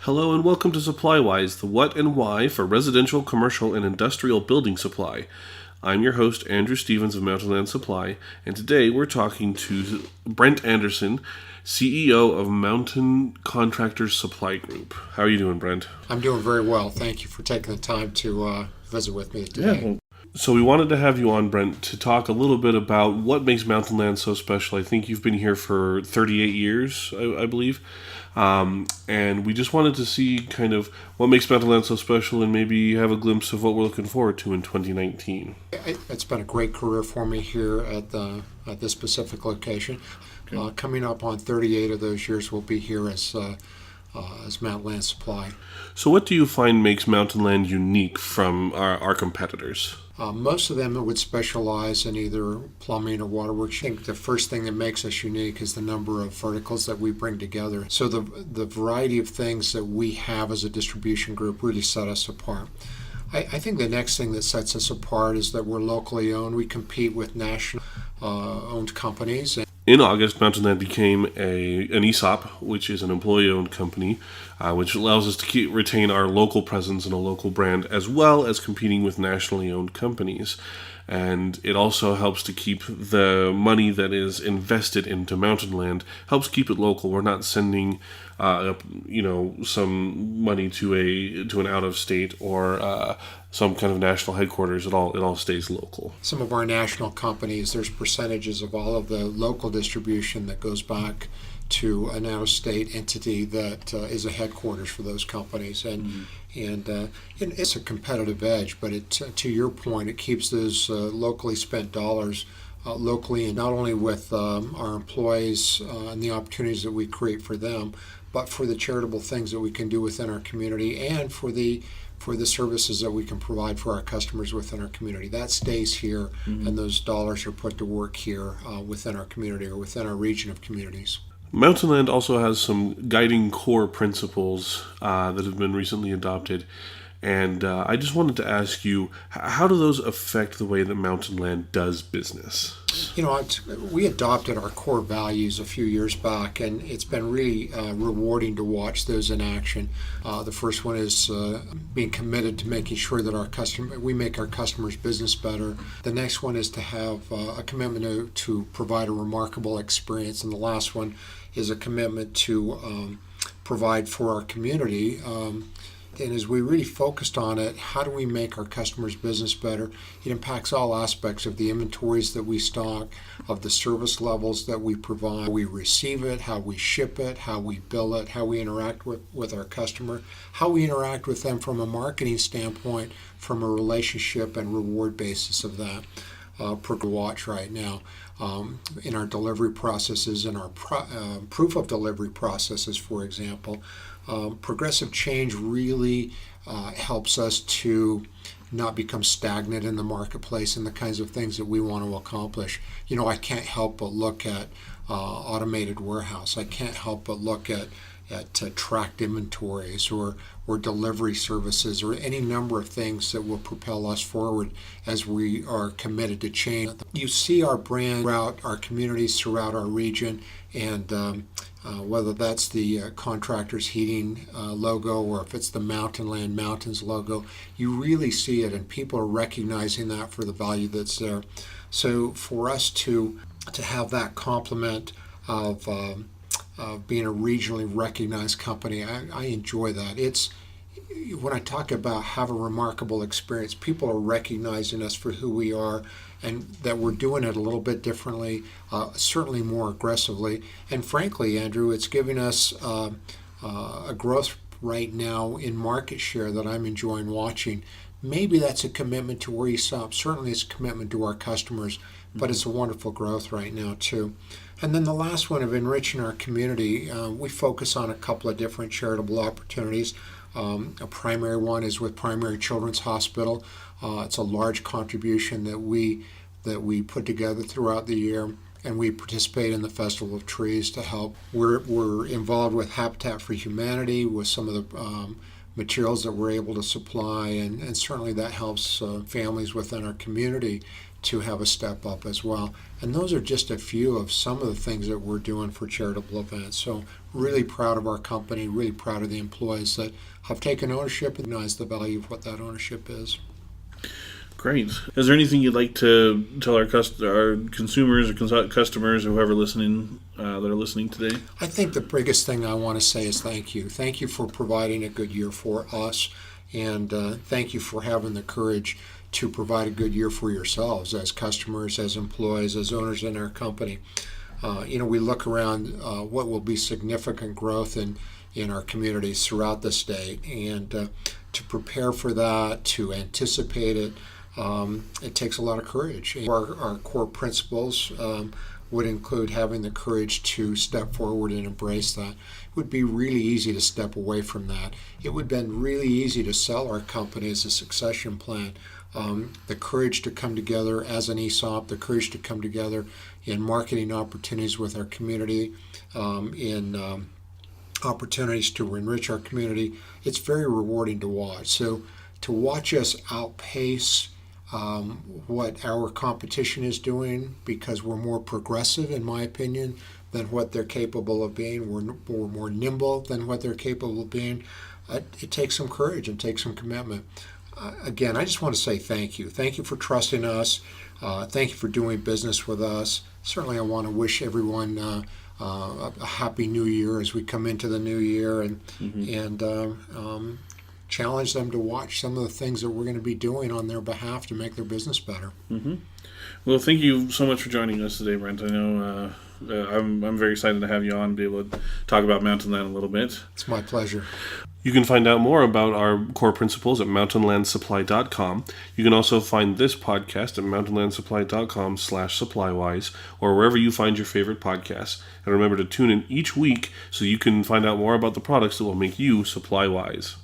Hello and welcome to SupplyWise, the what and why for residential, commercial, and industrial building supply. I'm your host, Andrew Stevens of Mountainland Supply, and today we're talking to Brent Anderson, CEO of Contractors Supply Group. How are you doing, Brent? I'm doing very well. Thank you for taking the time to visit with me today. So we wanted to have you on, Brent, to talk a little bit about what makes Mountainland so special. I think you've been here for 38 years, I believe. And we just wanted to see kind of what makes Mountainland so special and maybe have a glimpse of what we're looking forward to in 2019. It's been a great career for me here at this specific location. Okay. Coming up on 38 of those years, we'll be here as Mountainland Supply. So what do you find makes Mountainland unique from our competitors? Most of them would specialize in either plumbing or waterworks. I think the first thing that makes us unique is the number of verticals that we bring together. So the variety of things that we have as a distribution group really set us apart. I think the next thing that sets us apart is that we're locally owned. We compete with national owned companies. In August, Mountainland became an ESOP, which is an employee-owned company, which allows us to retain our local presence and a local brand, as well as competing with nationally owned companies. And it also helps to keep the money that is invested into Mountainland, helps keep it local. We're not sending, some money to an out-of-state or some kind of national headquarters. It all stays local. Some of our national companies, there's percentages of all of the local distribution that goes back to an out-of-state entity that is a headquarters for those companies, and it's a competitive edge. But to your point, it keeps those locally spent dollars locally, and not only with our employees and the opportunities that we create for them, but for the charitable things that we can do within our community, and for the services that we can provide for our customers within our community. That stays here, and those dollars are put to work here within our community or within our region of communities. Mountainland also has some guiding core principles that have been recently adopted, and I just wanted to ask you, how do those affect the way that Mountainland does business? We adopted our core values a few years back, and it's been really rewarding to watch those in action. The first one is being committed to making sure that we make our customers' business better. The next one is to have a commitment to provide a remarkable experience, and the last one is a commitment to provide for our community. And as we really focused on it, how do we make our customers' business better? It impacts all aspects of the inventories that we stock, of the service levels that we provide, how we receive it, how we ship it, how we bill it, how we interact with our customer, how we interact with them from a marketing standpoint, from a relationship and reward basis of that. Per watch right now in our delivery processes and our proof of delivery processes, for example. Progressive change really helps us to not become stagnant in the marketplace and the kinds of things that we want to accomplish. I can't help but look at automated warehouse. I can't help but look at tracked inventories or delivery services or any number of things that will propel us forward as we are committed to change. You see our brand throughout our communities, throughout our region, and whether that's the Contractors heating logo or if it's the Mountainland Mountains logo, you really see it, and people are recognizing that for the value that's there. So for us to have that complement of being a regionally recognized company, I enjoy that. It's when I talk about have a remarkable experience, people are recognizing us for who we are, and that we're doing it a little bit differently, certainly more aggressively. And frankly, Andrew, it's giving us a growth right now in market share that I'm enjoying watching. Maybe that's a commitment to where you stop. Certainly it's a commitment to our customers, but it's a wonderful growth right now too. And then the last one of enriching our community, we focus on a couple of different charitable opportunities. A primary one is with Primary Children's Hospital. It's a large contribution that we put together throughout the year, and we participate in the Festival of Trees to help. We're involved with Habitat for Humanity with some of the materials that we're able to supply, and certainly that helps families within our community to have a step up as well. And those are just a few of some of the things that we're doing for charitable events. So really proud of our company, really proud of the employees that have taken ownership and recognize the value of what that ownership is. Great. Is there anything you'd like to tell our consumers or customers or whoever listening that are listening today? I think the biggest thing I want to say is thank you. Thank you for providing a good year for us, and thank you for having the courage to provide a good year for yourselves as customers, as employees, as owners in our company. We look around what will be significant growth in our communities throughout the state, and to prepare for that, to anticipate it, it takes a lot of courage. Our core principles would include having the courage to step forward and embrace that. It would be really easy to step away from that. It would have been really easy to sell our company as a succession plan. The courage to come together as an ESOP, the courage to come together in marketing opportunities with our community, in opportunities to enrich our community. It's very rewarding to watch. So to watch us outpace what our competition is doing, because we're more progressive, in my opinion, than what they're capable of being. We're more nimble than what they're capable of being. It takes some courage and takes some commitment. Again, I just want to say thank you. Thank you for trusting us. Thank you for doing business with us. Certainly I want to wish everyone a happy new year as we come into the new year, and challenge them to watch some of the things that we're going to be doing on their behalf to make their business better. Well, thank you so much for joining us today, Brent. I know I'm very excited to have you on and be able to talk about Mountainland a little bit. It's my pleasure. You can find out more about our core principles at mountainlandsupply.com. You can also find this podcast at mountainlandsupply.com/SupplyWise, or wherever you find your favorite podcasts. And remember to tune in each week so you can find out more about the products that will make you supply wise.